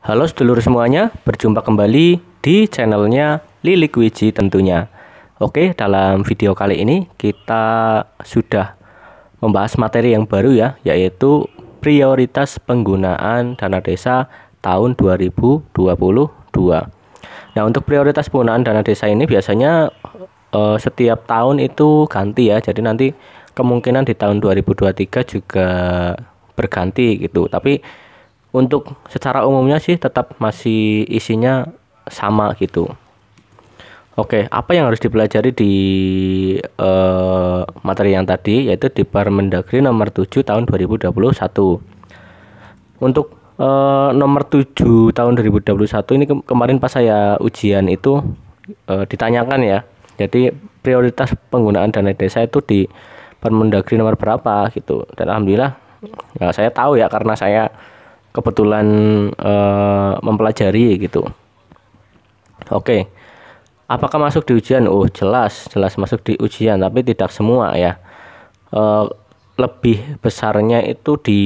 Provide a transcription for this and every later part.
Halo sedulur semuanya, berjumpa kembali di channelnya Lilik Wiji tentunya. Oke, dalam video kali ini kita sudah membahas materi yang baru ya, yaitu prioritas penggunaan dana desa tahun 2022. Nah, untuk prioritas penggunaan dana desa ini biasanya setiap tahun itu ganti ya, jadi nanti kemungkinan di tahun 2023 juga berganti gitu. Tapi untuk secara umumnya sih tetap masih isinya sama gitu. Oke, apa yang harus dipelajari di materi yang tadi, yaitu di Permendagri nomor 7 tahun 2021. Untuk nomor 7 tahun 2021 ini kemarin pas saya ujian itu ditanyakan ya. Jadi prioritas penggunaan dana desa itu di Permendagri nomor berapa gitu. Dan alhamdulillah ya, saya tahu ya karena saya kebetulan mempelajari gitu. Oke. Apakah masuk di ujian? Oh, jelas masuk di ujian, tapi tidak semua ya. Lebih besarnya itu di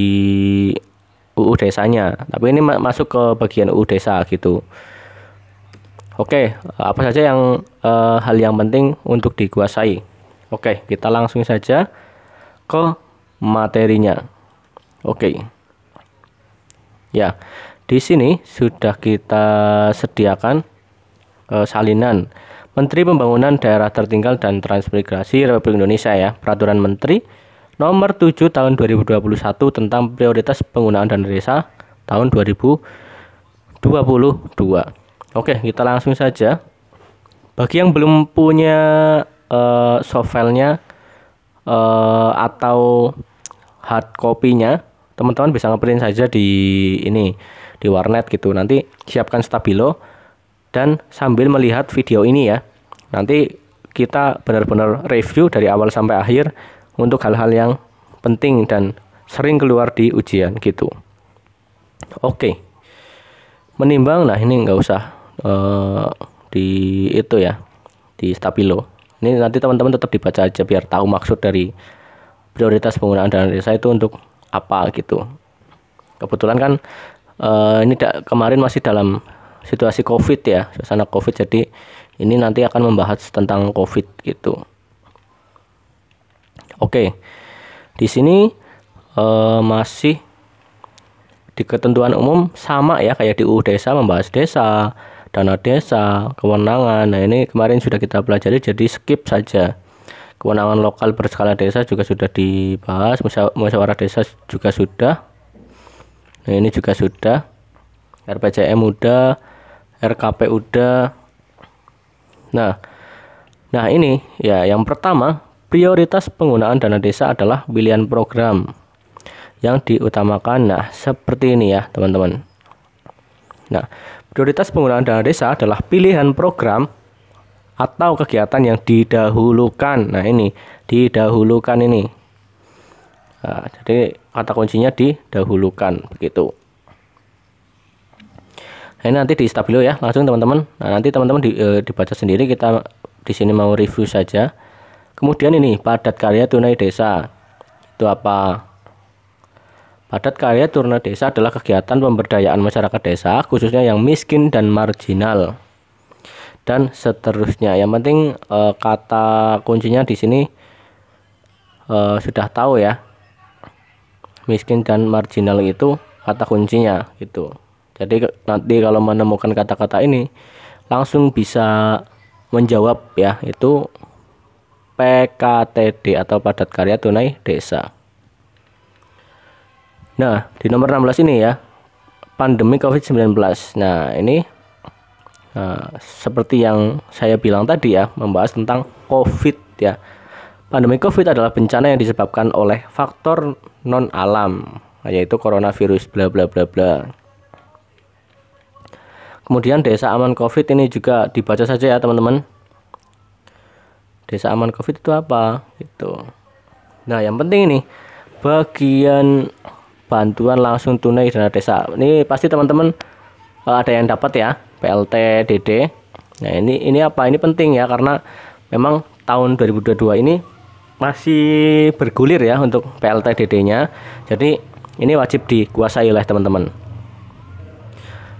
UU desanya. Tapi ini masuk ke bagian UU desa gitu. Oke, apa saja yang hal yang penting untuk dikuasai? Oke, kita langsung saja ke materinya. Oke. Ya, di sini sudah kita sediakan salinan Menteri Pembangunan Daerah Tertinggal dan Transmigrasi Republik Indonesia ya, Peraturan Menteri nomor 7 tahun 2021 tentang prioritas penggunaan dana desa tahun 2022. Oke, kita langsung saja. Bagi yang belum punya soft filenya atau hard copy-nya, teman-teman bisa ngeprint saja di ini, di warnet gitu. Nanti siapkan stabilo dan sambil melihat video ini ya. Nanti kita benar-benar review dari awal sampai akhir untuk hal-hal yang penting dan sering keluar di ujian gitu. Oke. Menimbang, nah ini nggak usah di itu ya, di stabilo. Ini nanti teman-teman tetap dibaca aja biar tahu maksud dari prioritas penggunaan dana desa itu untuk apa gitu. Kebetulan kan ini kemarin masih dalam situasi COVID ya, suasana COVID, jadi ini nanti akan membahas tentang COVID gitu. Oke, di sini masih di ketentuan umum sama ya kayak di UU desa, membahas desa, dana desa, kewenangan. Nah ini kemarin sudah kita pelajari, jadi skip saja. Kewenangan lokal berskala desa juga sudah dibahas, musyawarah desa juga sudah. Nah ini juga sudah. RPJM udah, RKP udah. Nah ini ya, yang pertama, prioritas penggunaan dana desa adalah pilihan program yang diutamakan. Nah seperti ini ya teman-teman. Nah, prioritas penggunaan dana desa adalah pilihan program atau kegiatan yang didahulukan. Nah ini didahulukan ini. Nah, jadi kata kuncinya didahulukan begitu. Nah, ini nanti di stabilo ya langsung teman-teman. Nah nanti teman-teman dibaca sendiri, kita di sini mau review saja. Kemudian ini padat karya tunai desa itu apa? Padat karya tunai desa adalah kegiatan pemberdayaan masyarakat desa khususnya yang miskin dan marginal dan seterusnya. Yang penting kata kuncinya di sini sudah tahu ya, miskin dan marginal itu kata kuncinya gitu. Jadi nanti kalau menemukan kata-kata ini langsung bisa menjawab ya, itu PKTD atau padat karya tunai desa. Nah di nomor 16 ini ya, pandemi COVID-19. Nah ini seperti yang saya bilang tadi ya, membahas tentang COVID ya. Pandemi COVID adalah bencana yang disebabkan oleh faktor non alam, yaitu coronavirus bla bla bla bla. Kemudian desa aman COVID ini juga dibaca saja ya teman-teman. Desa aman COVID itu apa? Itu. Nah yang penting ini bagian bantuan langsung tunai dana desa. Ini pasti teman-teman ada yang dapat ya, PLT DD. Nah ini apa? Ini penting ya karena memang tahun 2022 ini masih bergulir ya untuk PLT DD-nya. Jadi ini wajib dikuasai oleh teman-teman.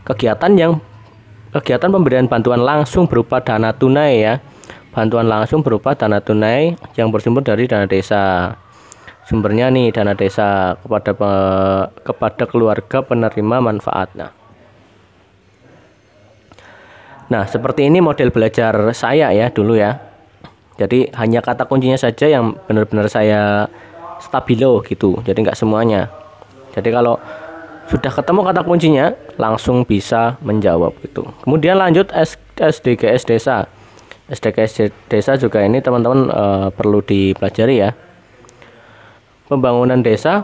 kegiatan pemberian bantuan langsung berupa dana tunai ya. Bantuan langsung berupa dana tunai yang bersumber dari dana desa. Sumbernya nih dana desa kepada keluarga penerima manfaat. Nah, seperti ini model belajar saya ya dulu ya. Jadi hanya kata kuncinya saja yang benar-benar saya stabilo gitu. Jadi nggak semuanya. Jadi kalau sudah ketemu kata kuncinya langsung bisa menjawab gitu. Kemudian lanjut SDGs desa. SDGs desa juga ini teman-teman perlu dipelajari ya. Pembangunan desa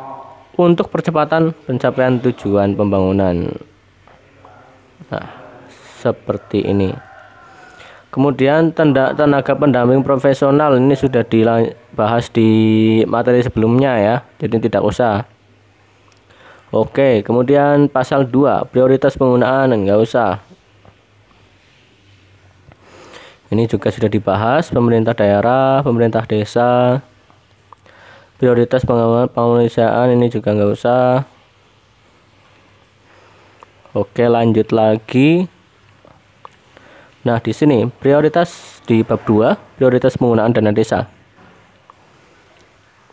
untuk percepatan pencapaian tujuan pembangunan. Nah, seperti ini. Kemudian tenaga pendamping profesional ini sudah dibahas di materi sebelumnya ya. Jadi tidak usah. Oke, kemudian pasal 2 prioritas penggunaan enggak usah. Ini juga sudah dibahas pemerintah daerah, pemerintah desa. Prioritas pengusahaan ini juga enggak usah. Oke, lanjut lagi. Nah, di sini prioritas di bab 2, prioritas penggunaan dana desa.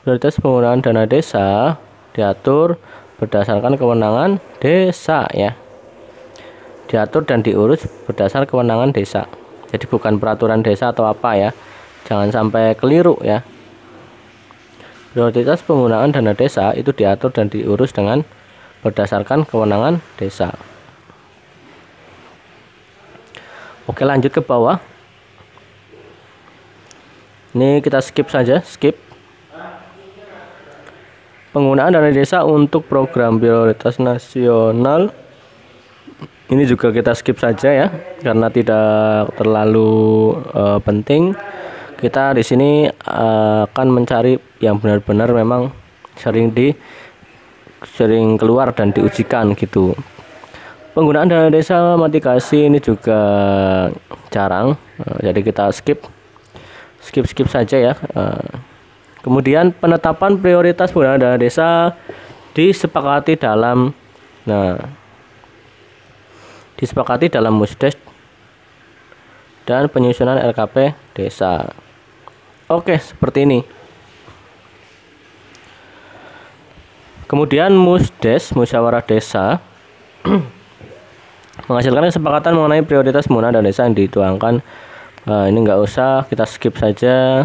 Prioritas penggunaan dana desa diatur berdasarkan kewenangan desa ya. Diatur dan diurus berdasar kewenangan desa. Jadi bukan peraturan desa atau apa ya. Jangan sampai keliru ya. Prioritas penggunaan dana desa itu diatur dan diurus dengan berdasarkan kewenangan desa. Oke, lanjut ke bawah. Ini kita skip saja, skip. Penggunaan dana desa untuk program prioritas nasional. Ini juga kita skip saja ya, karena tidak terlalu penting. Kita di sini akan mencari yang benar-benar memang sering keluar dan diujikan gitu. Penggunaan dana desa mitigasi ini juga jarang, jadi kita skip saja ya. Kemudian penetapan prioritas penggunaan dana desa disepakati dalam Musdes dan penyusunan RKP desa. Oke, seperti ini. Kemudian Musdes, musyawarah desa menghasilkan kesepakatan mengenai prioritas penggunaan dana desa yang dituangkan. Ini enggak usah, kita skip saja.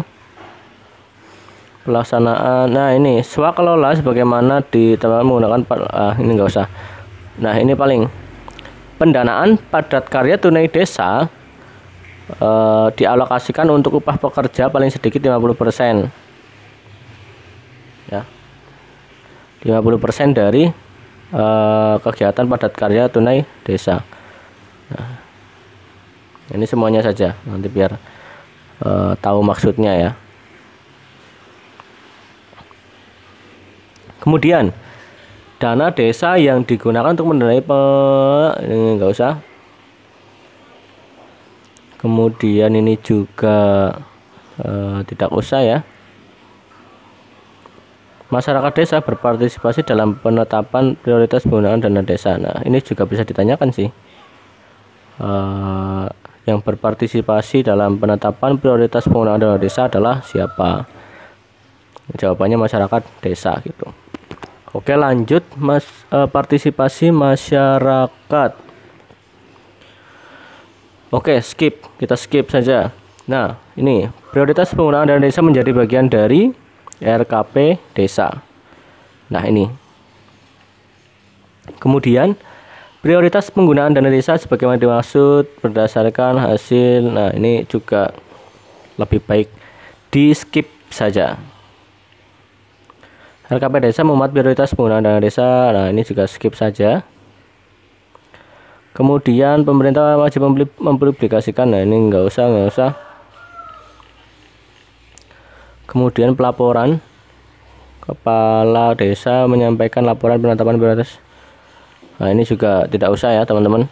Pelaksanaan, nah ini swakelola sebagaimana ditentukan menggunakan ini enggak usah. Nah, ini paling pendanaan padat karya tunai desa dialokasikan untuk upah pekerja paling sedikit 50%. Ya. 50% dari kegiatan padat karya tunai desa. Nah, ini semuanya saja nanti biar tahu maksudnya ya. Kemudian dana desa yang digunakan untuk mendanai ini enggak usah. Kemudian ini juga tidak usah ya. Masyarakat desa berpartisipasi dalam penetapan prioritas penggunaan dana desa. Nah, ini juga bisa ditanyakan sih. Yang berpartisipasi dalam penetapan prioritas penggunaan dana desa adalah siapa? Jawabannya masyarakat desa gitu. Oke, lanjut partisipasi masyarakat. Oke, skip, kita skip saja. Nah, ini prioritas penggunaan dana desa menjadi bagian dari RKP desa. Nah, ini. Kemudian prioritas penggunaan dana desa sebagaimana dimaksud berdasarkan hasil. Nah, ini juga lebih baik di skip saja. RKP desa memuat prioritas penggunaan dana desa. Nah, ini juga skip saja. Kemudian pemerintah wajib mempublikasikan. Nah, ini enggak usah. Kemudian pelaporan, kepala desa menyampaikan laporan penetapan prioritas. Nah, ini juga tidak usah ya teman-teman.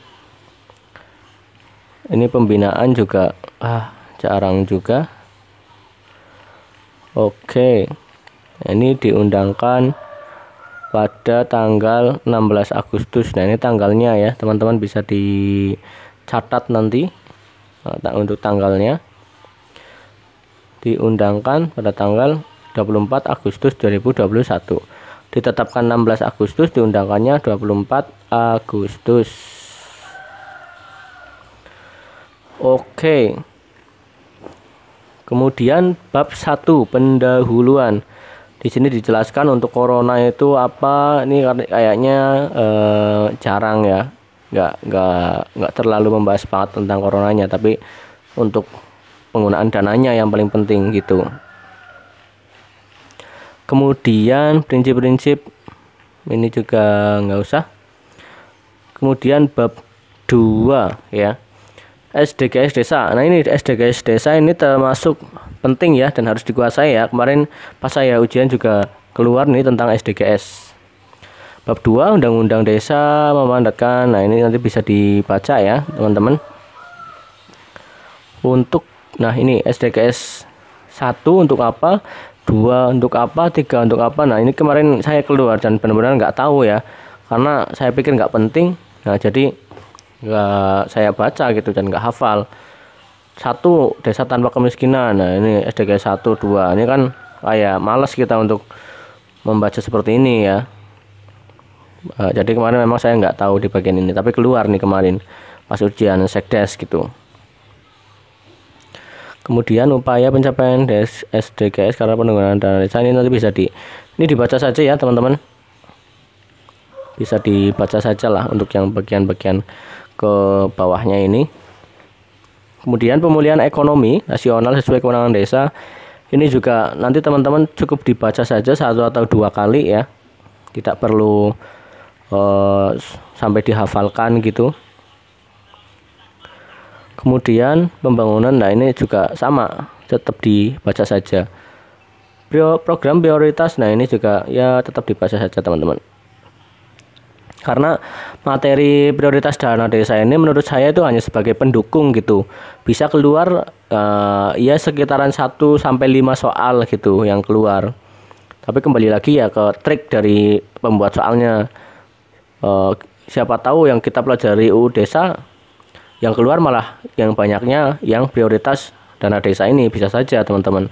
Ini pembinaan juga jarang juga. Oke. Ini diundangkan pada tanggal 16 Agustus. Nah, ini tanggalnya ya, teman-teman bisa dicatat nanti untuk tanggalnya. Diundangkan pada tanggal 24 Agustus 2021. Ditetapkan 16 Agustus, diundangkannya 24 Agustus. Oke. Kemudian bab 1 pendahuluan. Di sini dijelaskan untuk corona itu apa. Ini kayaknya jarang ya, nggak terlalu membahas banget tentang coronanya, tapi untuk penggunaan dananya yang paling penting gitu. Kemudian prinsip-prinsip ini juga nggak usah. Kemudian bab 2 ya, SDGs desa. Nah, ini SDGs desa ini termasuk penting ya dan harus dikuasai ya. Kemarin pas saya ujian juga keluar nih tentang SDGs. Bab 2 Undang-Undang Desa memandatkan. Nah, ini nanti bisa dibaca ya teman-teman. Nah, ini SDGs 1 untuk apa, 2 untuk apa, 3 untuk apa. Nah, ini kemarin saya keluar dan benar-benar nggak tahu ya, karena saya pikir nggak penting. Nah, jadi nggak saya baca gitu dan nggak hafal. 1 desa tanpa kemiskinan. Nah, ini SDG 1, 2. Ini kan kayak males kita untuk membaca seperti ini ya. Jadi kemarin memang saya nggak tahu di bagian ini, tapi keluar nih kemarin pas ujian sekdes gitu. Kemudian upaya pencapaian SDGs karena penggunaan dana desa, ini nanti bisa ini dibaca saja ya teman-teman. Bisa dibaca saja lah untuk yang bagian-bagian ke bawahnya ini. Kemudian pemulihan ekonomi nasional sesuai kewenangan desa. Ini juga nanti teman-teman cukup dibaca saja 1 atau 2 kali ya. Tidak perlu sampai dihafalkan gitu. Kemudian pembangunan, nah ini juga sama, tetap dibaca saja. Program prioritas, nah ini juga ya tetap dibaca saja teman-teman. Karena materi prioritas dana desa ini menurut saya itu hanya sebagai pendukung gitu. Bisa keluar ya sekitaran 1 sampai 5 soal gitu yang keluar. Tapi kembali lagi ya ke trik dari pembuat soalnya. Siapa tahu yang kita pelajari UU desa, yang keluar malah yang banyaknya yang prioritas dana desa ini. Bisa saja teman-teman.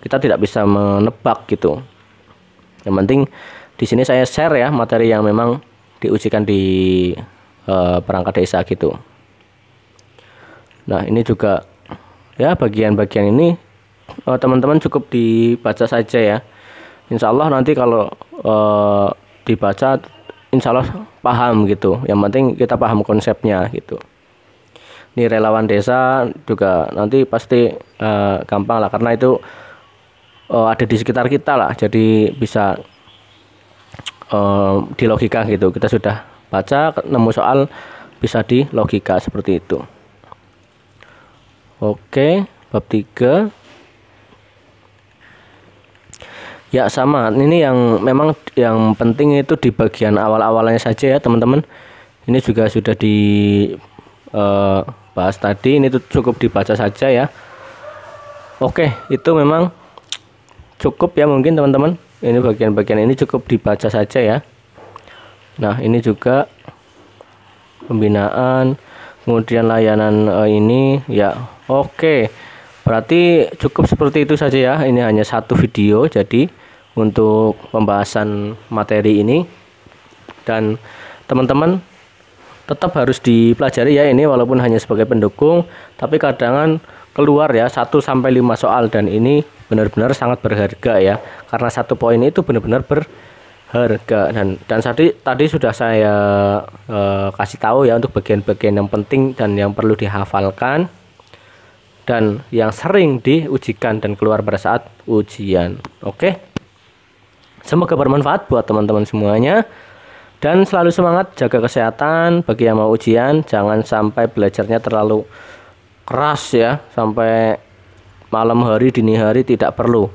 Kita tidak bisa menebak gitu. Yang penting di sini saya share ya materi yang memang diujikan di perangkat desa gitu. Nah, ini juga ya bagian-bagian ini teman-teman cukup dibaca saja ya. Insya Allah nanti kalau dibaca insya Allah paham gitu. Yang penting kita paham konsepnya gitu. Ini relawan desa juga nanti pasti gampang lah, karena itu ada di sekitar kita lah, jadi bisa di logika gitu. Kita sudah baca, nemu soal, bisa di logika seperti itu. Oke, bab 3 ya sama. Ini yang memang yang penting itu di bagian awal-awalnya saja ya teman-teman. Ini juga sudah bahas tadi. Ini tuh cukup dibaca saja ya. Oke, itu memang cukup ya mungkin teman-teman. Ini bagian-bagian ini cukup dibaca saja ya. Nah, ini juga pembinaan, kemudian layanan ini ya. Oke, berarti cukup seperti itu saja ya. Ini hanya 1 video jadi untuk pembahasan materi ini, dan teman-teman tetap harus dipelajari ya ini, walaupun hanya sebagai pendukung, tapi kadang keluar ya 1 sampai 5 soal, dan ini benar-benar sangat berharga ya, karena 1 poin itu benar-benar berharga. Dan tadi sudah saya kasih tahu ya untuk bagian-bagian yang penting dan yang perlu dihafalkan dan yang sering diujikan dan keluar pada saat ujian. Oke, semoga bermanfaat buat teman-teman semuanya, dan selalu semangat, jaga kesehatan. Bagi yang mau ujian, jangan sampai belajarnya terlalu keras ya, sampai malam hari, dini hari, tidak perlu.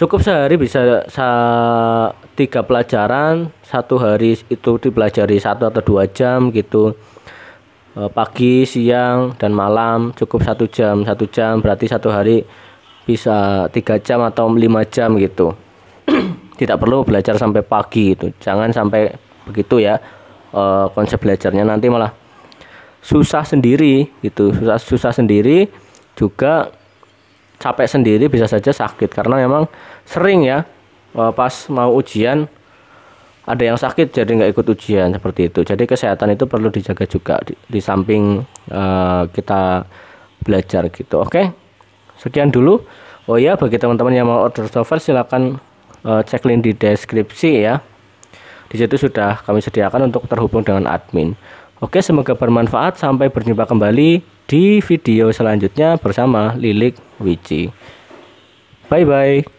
Cukup sehari bisa 3 pelajaran, 1 hari itu dipelajari 1 atau 2 jam gitu. Pagi, siang, dan malam cukup 1 jam. 1 jam berarti 1 hari bisa 3 jam atau 5 jam gitu. tidak perlu belajar sampai pagi itu, jangan sampai begitu ya. Konsep belajarnya nanti malah susah sendiri gitu, susah sendiri, juga capek sendiri, bisa saja sakit karena memang sering ya pas mau ujian ada yang sakit jadi nggak ikut ujian seperti itu. Jadi kesehatan itu perlu dijaga juga di samping kita belajar gitu. Oke, sekian dulu. Oh ya, bagi teman-teman yang mau order software silakan cek link di deskripsi ya. Di situ sudah kami sediakan untuk terhubung dengan admin. Oke, semoga bermanfaat. Sampai berjumpa kembali di video selanjutnya bersama Lilik Wici. Bye bye.